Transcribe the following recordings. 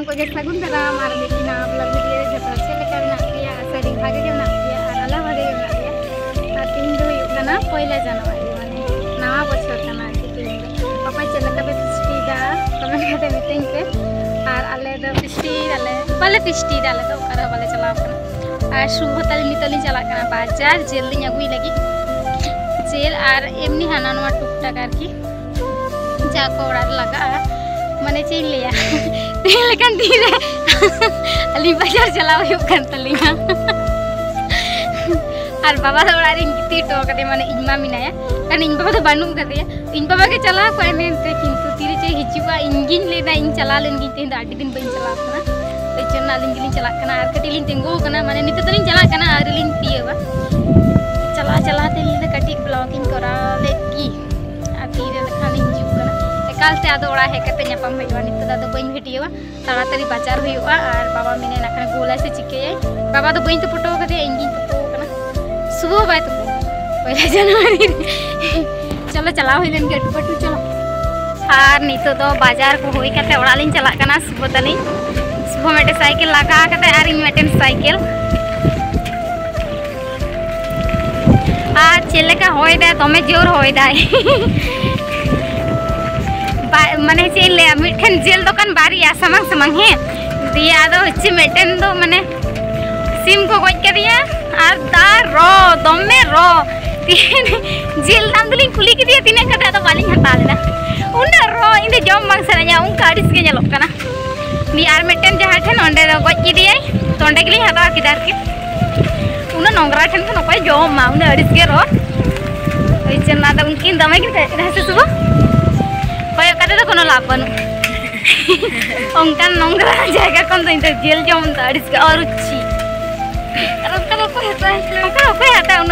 सानाम को सागुन दाराम और लेकिन ब्लॉग वीडियो जो चलका सारी भागे के और अला भागे और तीन दो पहला जनवरी माने नवा बछर अकय चलका पे पिस्टीदा कमेंट करते मिटिंग पे और आले दो पिस्टी आले बाले पिस्टी आले तो ओकरा बाले चलाव कना और शुभ ताली नितली चला कना बाजार जेल लिंग अगुई लगी जेल और एमनी हाना नवा टुकटा करके जाको ओड़ा लगा माने चेन लिया तेल लेकिन धीरे अली बाजार चलाव हो कन तलिंगा और बाबा तो ओड़ा रिंग गिती तो कदे माने इनमा मिनाया कारण इन बाबा तो बानु कदे इन बाबा के चला को एमेंते किंतु तीरे चे हिजुआ इंगिन लेना इन चला लेन गी तेन आडी दिन बइन चला कना तो चन्ना लिंगिलिन चला कना और कटी लिन तेंगो कना माने निते तलिन चला कना और लिन पिएवा चला चला ते लिन कटी ब्लॉगिंग करा लेकी आ तीरे लखान हिजु कना एकाल से आदो ओड़ा हेकते न्यापाम होइवा निते दादो बइन भेटिएवा ताड़ाताड़ी बाजार होइवा और बाबा मिने नाखन गोला से चिकेय बाबा तो बइन तो फोटो कदे इंगिन तो कना सुबह बाय तो पहला जनवरी चलो चला हुई लेन गेट पटू चलो और नितो तो बाजार को होई कते ओड़ा लिन चला कना सुबह तनी सुबह मेटे साइकिल लगा कते और इन मेटेन साइकिल आ चले का होय दा तमे जोर होय दा माने चले मिठन जेल दुकान बारी समंग समंग है दिया आदो हच्ची मेटेन दो माने सिम को गोज के दिया और दा रो दमे रो जेल दाम दली कुली के दिया तीने कते तो बालिंग हता लेना उना रो इन जॉब मांग सराया उन काडिस के ñelok kana नी आर मेटेन जहां ठन ओंडे दो गोज के दिया तो ओंडे के हता किदार के उना नोंगरा ठन को नपय जॉब मा उना अडिस के रो ओइ चन्ना दा उनकिन दमे के रहसे सुबह कोय कते तो कोनो लाभ बनु ओंकन नोंगरा जायगा कोन तो जेल जॉब दा अडिस के और उच्ची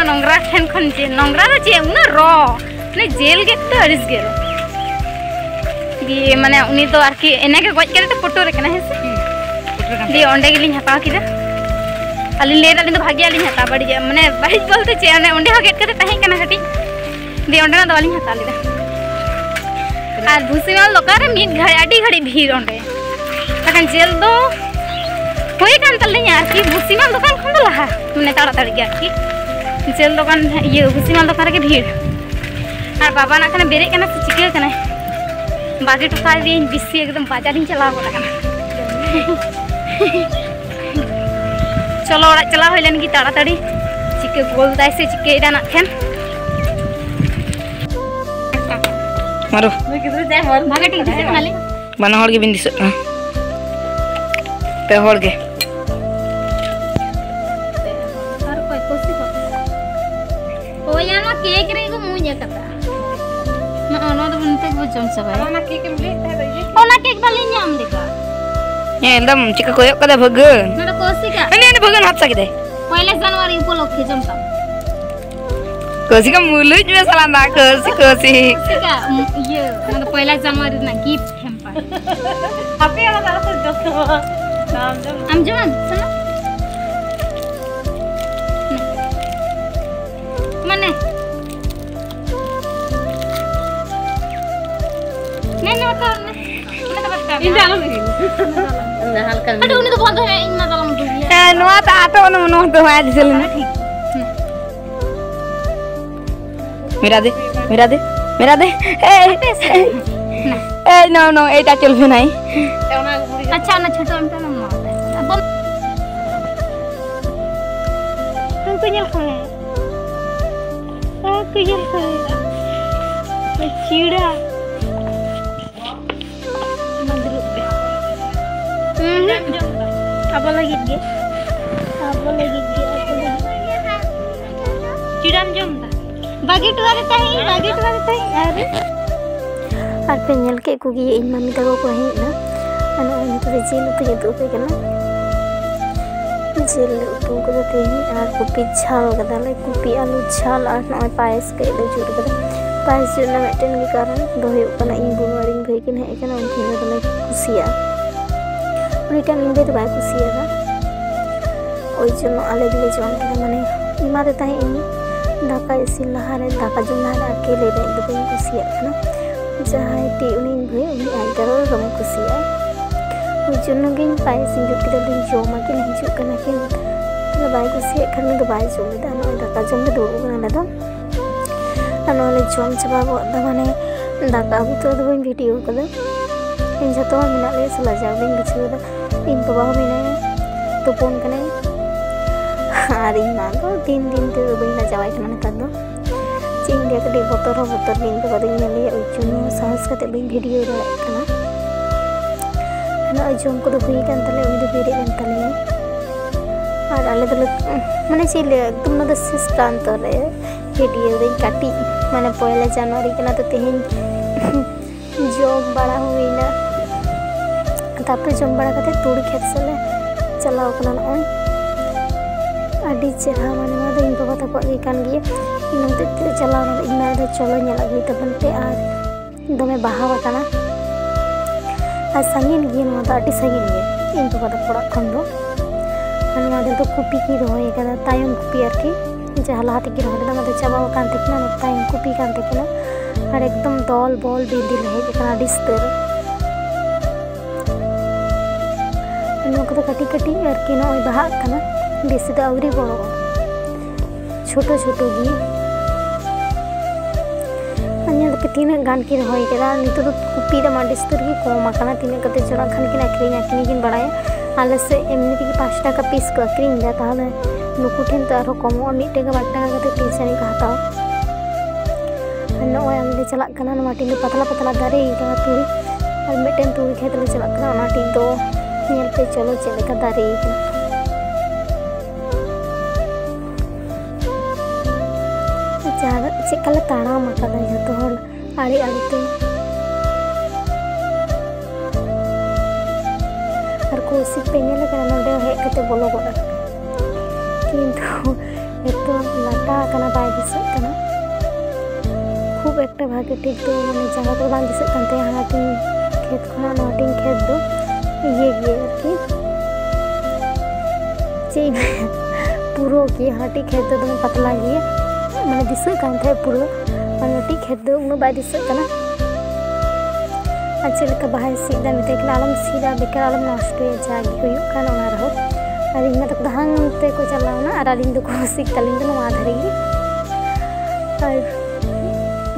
नोंगरा ठेन खन जेल नोंगरा चे उना रो ने जेल के तो अरिस गेरो दिए माने उनी तो आरकी एने के गोज करे तो फोटो रे कना हेसे दिए ओंडे गेलिन हता किदा अली ले दालिन तो भाग्य अली हता बड़ी माने बाहिज बोलते चे ओंडे ओंडे हो गेट करे ताहे कना हटी दिए ओंडे ना दवालिन हता लेदा और भूसीमाल लोकारे मिट घड़ी आडी घड़ी भीड़ ओंडे तखन जेल दो होई कान तलिन आरकी भूसीमाल दुकान खन लहा माने ताड़ाताड़ी के आरकी जेल दुकान ये भूसीमाल दुकान रे भीड़ और बाबा ना कने बेरे कना से चिके कना बागे टका दिन बिसी एकदम बाजारिन चला गोला कना चलो ओड़ा चला होइलेन की ताड़ाताड़ी चिके गोल दाय से चिके इदा ना खेन मारो किधर जाय मोर भागे ठीक दिसे खाली बना होड़ के बिन दिसे पे होड़ के केक रे को मुझे कता ना ओना तो बनते वो जम सब है ओना केक मिले ओना केक बाली नाम देखा ये एकदम चिका कोयो कदा भगन ना कोसी का ने भगन हाथ सके दे पहले जनवरी उपलक्षे जमता कोसी का मुलुज में सलांदा कोसी का ये ना पहला जनवरी ना गिफ्ट हेम्पर हैप्पी वाला तारा से जस्तो नाम जम हम जवन सुनो मने इंदा आलो नहीं ना हल्का अरे उन्हें तो बंद है इन ना दालम दुनिया नोआ ता आतो नो तो है दिसल ना मेरा दे ए नो एटा चल भी नहीं अच्छा ना छोटो हम तो ना अब हम को ñel खाए कुयल खाए चीड़ा अब लगी गए चिड़ाम जमता बागेट वाले ताही अरे और पे ñel के को गी इन मम्मी तको को है ना अन तो जेल तो पे कना जेल तो को ते और कुपी छाल कदाले कुपी आलू छाल और न पायस के ले जुड़ कदा पायस जुना मेटेन के कारण दो हो कना इन बुनवारिंग भई के है कना उनके दले खुशिया उनिटान इन दे तो बाय खुशिया ओइ जनो आले दिले जम के माने इमा दे ताही इन दाका इसिन लहारे दाका जुम लहारे अकेले रे दो खुशिया कना जहां टी उनी भई उनी आइदारो दम खुशिया ᱩᱡᱩᱱᱜᱤᱧ ᱯᱟᱭᱮᱥᱤᱧ ᱡᱩᱛ ᱠᱮᱫᱟ ᱡᱚᱢᱟ ᱠᱤᱱ ᱦᱤᱡᱩᱜ ᱠᱟᱱᱟ ᱠᱤन ᱵᱟᱭ ᱠᱩᱥᱤᱭᱟᱜ ᱠᱷᱟᱱ ᱫᱚ ᱵᱟᱭ ᱡᱚᱢ ᱞᱮᱫᱟ ᱱᱚᱜᱼᱚᱭ ᱫᱟᱠᱟ ᱡᱚᱢ ᱞᱮ ᱫᱩᱲᱩᱵ ᱠᱟᱱᱟ ᱟᱞᱮ ᱫᱚ ᱟᱨ ᱱᱚᱣᱟ ᱞᱮ ᱡᱚᱢ ᱪᱟᱵᱟ ᱜᱚᱫ ᱫᱟ ᱢᱟᱱᱮ दाका अबू तो बी भिडियो कदा इन जो मेना ले लजाव बी बुझेदा इन बाबा मेना तुपन कने और इन माँ तो दिन दिन ते बी लजावाई कना नेतार दो चीन दे कटी बतर इन बाबा दिन ले उजुन साहस कते बी भिडियो दाड़ा कना ना जम को दो हुई कान तले उनी दो बेरे एन तले और आले दले माने चीले एकदम ना शेष प्रांत रे भिडियो दे काटी माने पहला जनवरी कना तो तेहिन जम बड़ा हुईना तापर जम बड़ा कते तुड़ खेत से चलाव कना नय आडी चेहरा माने मा दो इन बाबा तको गे कान गिया इन ते चलाव ना इन मा दो चलो नेला गई तबन पे आर दमे बाहाव कना आ संगीन गिया नो दा आडी संगीन गिया इन बाबा तको पड़ा खन दो मा दो कुपी की रोय कदा तायम कुपी आरकी जहाँ लहाते की रोड ना चाबा कान तेकिना तायम कुपी कान तेकिना और एकदम दल बल बिंदी हेजना डिस्तर कटी कटी आरकी नय बाहा बेसी तो आवरी बड़ो छोटो छोटो गी तीन गान की रही नित तो कुपी मा डिस्तर की कम तीन चढ़ा खान की आखिरी की बड़ाया आले से एमनी की 5 टाका पीस को आखिरी ताहले नुकु ठेन तो आरो कमो 1 टाका 2 टाका पीस जानी को हताओ नॉय आले चला कना नवा टीन पतला पतला दारे तुड़ी और मिटेन तुड़ी खेत ले चला कना ना टीन तो नेल पे चलो चले का दारे अच्छा चेकले ताड़ा मकादा जतो हल आड़ी आड़ी ते और कोसी पे नेल कना नडे हे कते बोलो गोडा किंतु एतो लाटा कना बाय दिसत कना खूब एक भागे ठीक तो मैंने जगह तो बांध दिसत कंते हाटी खेत खना नाटी खेत दो ये आरकी चे पूरो की हाटी खेत दो पतला गया मैंने दिसत कंते पूरो नाटी खेत दो उन बाय दिसत कना अच्छा लेका बाहर सीधा मिते के आलम सीधा बेकार आलम नष्ट हो जागी हुई काना ना रहो और इन तक दहांग ते को चलावना और आलिन दो कोसिक तलिन दो नवा धरेगी और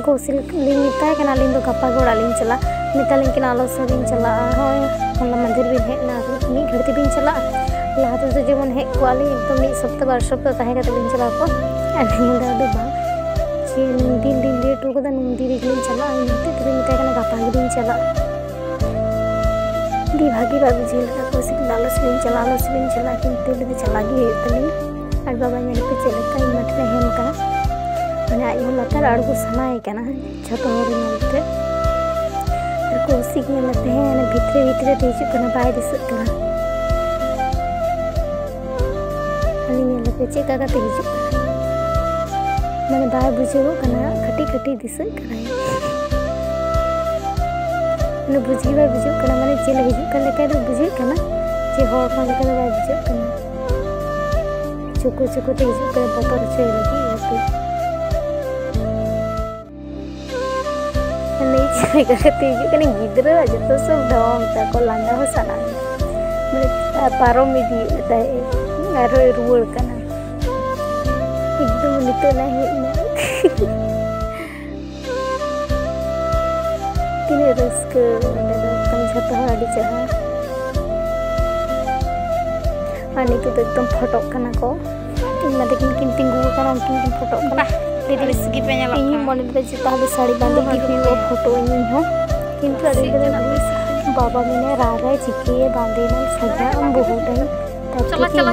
कोसिल मिता लिंग दो गपा गोड़ा लिंग चला मितालिन के आलो सबिन चला होला मंदिर भी हेना मी घड़ती बिन चला लाते तो जेमन हे क्वाली एकदम 1 सप्ताह 2 सप्ताह ताहे का लिंग चला को अनिंदा दो बा जे दिन दिन लेट हो कदा नुंदी रिगलिन चला इनते तरे मिता कना गपा गिन चला दी भागी बाबू जेल का कोसिक लालस लिंग चला किंतु ले चला गी तलिन और बाबा ने पे चले का मठ ने हेम का मैंने आई लतार अड़गो सनाए जो नलते और कौशिक नलते हैं भितरे भितरे हिजुना बाय दिसना चेका हिजुना मैंने बाय बुझेगना कटी कटी दिसना बुझे बाय बुझेगा मैंने चेल हिजुना बुझेगा जे हर बाय बुझेगा चुको चुकोते हिजुना बतर चो लगे गिद्रा जो सब ढोंग तक लांगा हो सना पारम रुआड़ एकदम नित तीन रस्क जो चढ़ा और नित एकदम फटो को देखिन किन तिंगू उनकिन फटो मन ताहले साड़ी बांधे फोटो किंतु बाबा मैंने रागा चिके बांधेना सजा बहु टाइम चला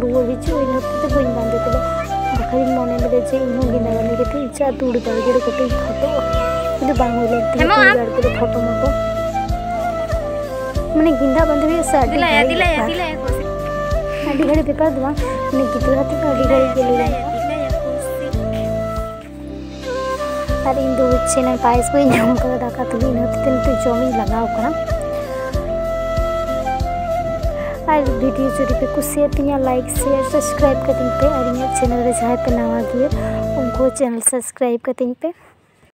रुआ हिजू बी बांधे बखान मन ले गेंदा बांधे इच्छा दूर बाड़गे कटे फोटो कि बांग बाड़गे फोटो मोटो मैंने गेंदा बांधे आड़ी घड़ी बेकार दो मैंने गिद्रा आड़ी घड़ी गेले और इन दो चेना पायस को जम कर दाका तो इनते जमी लगाव और वीडियो जुड़ी पे कुसिया लाइक शेयर सब्सक्राइब करते पे और इन चैनल रे जहाँ पे नवा गए उनको चैनल सब्सक्राइब करते पे।